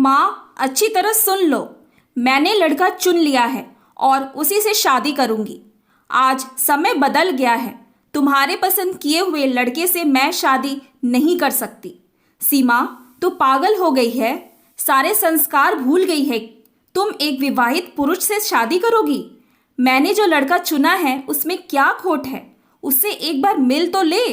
माँ, अच्छी तरह सुन लो। मैंने लड़का चुन लिया है और उसी से शादी करूंगी। आज समय बदल गया है। तुम्हारे पसंद किए हुए लड़के से मैं शादी नहीं कर सकती। सीमा, तू पागल हो गई है। सारे संस्कार भूल गई है। तुम एक विवाहित पुरुष से शादी करोगी? मैंने जो लड़का चुना है उसमें क्या खोट है? उससे एक बार मिल तो ले।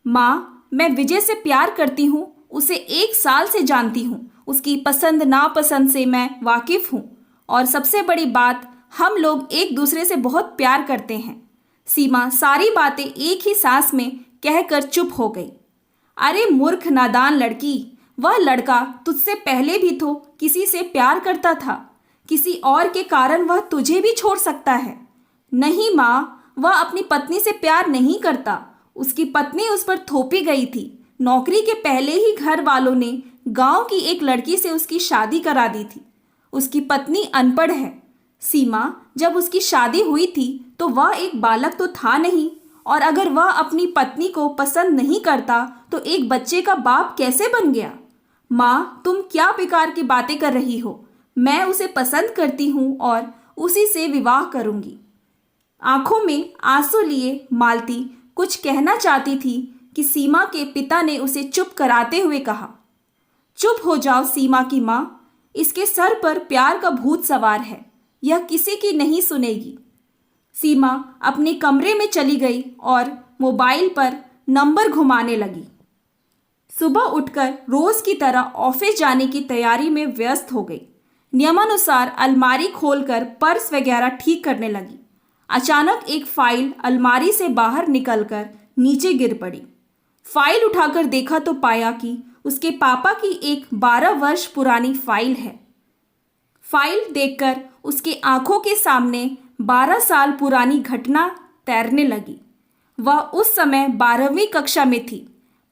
माँ, मैं विजय से प्यार करती हूँ। उसे 1 साल से जानती हूँ। उसकी पसंद नापसंद से मैं वाकिफ हूँ और सबसे बड़ी बात, हम लोग एक दूसरे से बहुत प्यार करते हैं। सीमा सारी बातें एक ही सांस में कहकर चुप हो गई। अरे मूर्ख नादान लड़की, वह लड़का तुझसे पहले भी तो किसी से प्यार करता था। किसी और के कारण वह तुझे भी छोड़ सकता है। नहीं माँ, वह अपनी पत्नी से प्यार नहीं करता। उसकी पत्नी उस पर थोपी गई थी। नौकरी के पहले ही घर वालों ने गांव की एक लड़की से उसकी शादी करा दी थी। उसकी पत्नी अनपढ़ है। सीमा, जब उसकी शादी हुई थी तो वह एक बालक तो था नहीं, और अगर वह अपनी पत्नी को पसंद नहीं करता तो एक बच्चे का बाप कैसे बन गया? माँ, तुम क्या बेकार की बातें कर रही हो? मैं उसे पसंद करती हूँ और उसी से विवाह करूँगी। आंखों में आंसू लिए मालती कुछ कहना चाहती थी कि सीमा के पिता ने उसे चुप कराते हुए कहा, चुप हो जाओ सीमा की माँ। इसके सर पर प्यार का भूत सवार है। यह किसी की नहीं सुनेगी। सीमा अपने कमरे में चली गई और मोबाइल पर नंबर घुमाने लगी। सुबह उठकर रोज की तरह ऑफिस जाने की तैयारी में व्यस्त हो गई। नियमानुसार अलमारी खोलकर पर्स वगैरह ठीक करने लगी। अचानक एक फाइल अलमारी से बाहर निकलकर नीचे गिर पड़ी। फाइल उठाकर देखा तो पाया कि उसके पापा की एक 12 वर्ष पुरानी फाइल है। फाइल देखकर उसकी आंखों के सामने 12 साल पुरानी घटना तैरने लगी। वह उस समय 12वीं कक्षा में थी।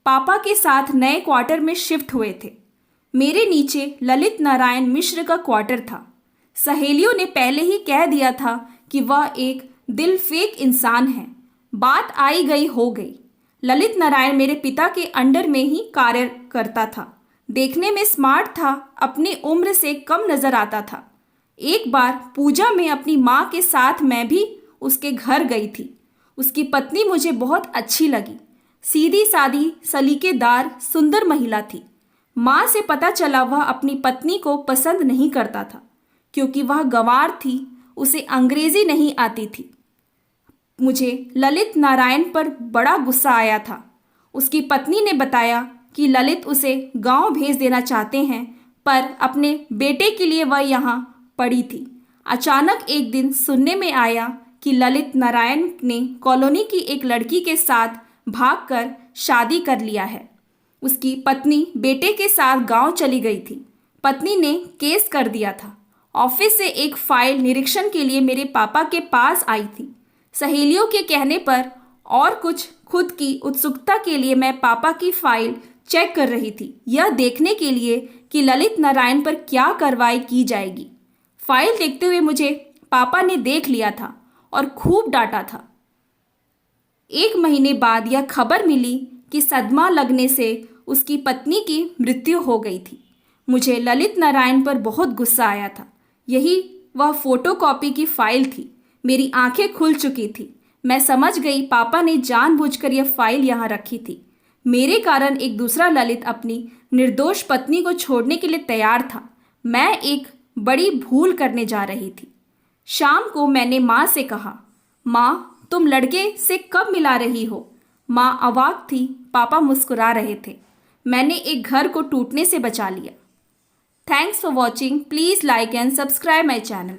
पापा के साथ नए क्वार्टर में शिफ्ट हुए थे। मेरे नीचे ललित नारायण मिश्र का क्वार्टर था। सहेलियों ने पहले ही कह दिया था कि वह एक दिल फेक इंसान है। बात आई गई हो गई। ललित नारायण मेरे पिता के अंडर में ही कार्य करता था। देखने में स्मार्ट था, अपनी उम्र से कम नजर आता था। एक बार पूजा में अपनी माँ के साथ मैं भी उसके घर गई थी। उसकी पत्नी मुझे बहुत अच्छी लगी। सीधी सादी, सलीकेदार, सुंदर महिला थी। माँ से पता चला वह अपनी पत्नी को पसंद नहीं करता था क्योंकि वह गंवार थी, उसे अंग्रेजी नहीं आती थी। मुझे ललित नारायण पर बड़ा गुस्सा आया था। उसकी पत्नी ने बताया कि ललित उसे गांव भेज देना चाहते हैं, पर अपने बेटे के लिए वह यहाँ पड़ी थी। अचानक एक दिन सुनने में आया कि ललित नारायण ने कॉलोनी की एक लड़की के साथ भागकर शादी कर लिया है। उसकी पत्नी बेटे के साथ गांव चली गई थी। पत्नी ने केस कर दिया था। ऑफिस से एक फाइल निरीक्षण के लिए मेरे पापा के पास आई थी। सहेलियों के कहने पर और कुछ खुद की उत्सुकता के लिए मैं पापा की फाइल चेक कर रही थी, यह देखने के लिए कि ललित नारायण पर क्या कार्रवाई की जाएगी। फाइल देखते हुए मुझे पापा ने देख लिया था और खूब डांटा था। 1 महीने बाद यह खबर मिली कि सदमा लगने से उसकी पत्नी की मृत्यु हो गई थी। मुझे ललित नारायण पर बहुत गुस्सा आया था। यही वह फोटोकॉपी की फाइल थी। मेरी आंखें खुल चुकी थी। मैं समझ गई पापा ने जानबूझकर यह फाइल यहाँ रखी थी। मेरे कारण एक दूसरा ललित अपनी निर्दोष पत्नी को छोड़ने के लिए तैयार था। मैं एक बड़ी भूल करने जा रही थी। शाम को मैंने माँ से कहा, माँ, तुम लड़के से कब मिला रही हो? माँ अवाक थी। पापा मुस्कुरा रहे थे। मैंने एक घर को टूटने से बचा लिया। Thanks for watching. Please like and subscribe my channel.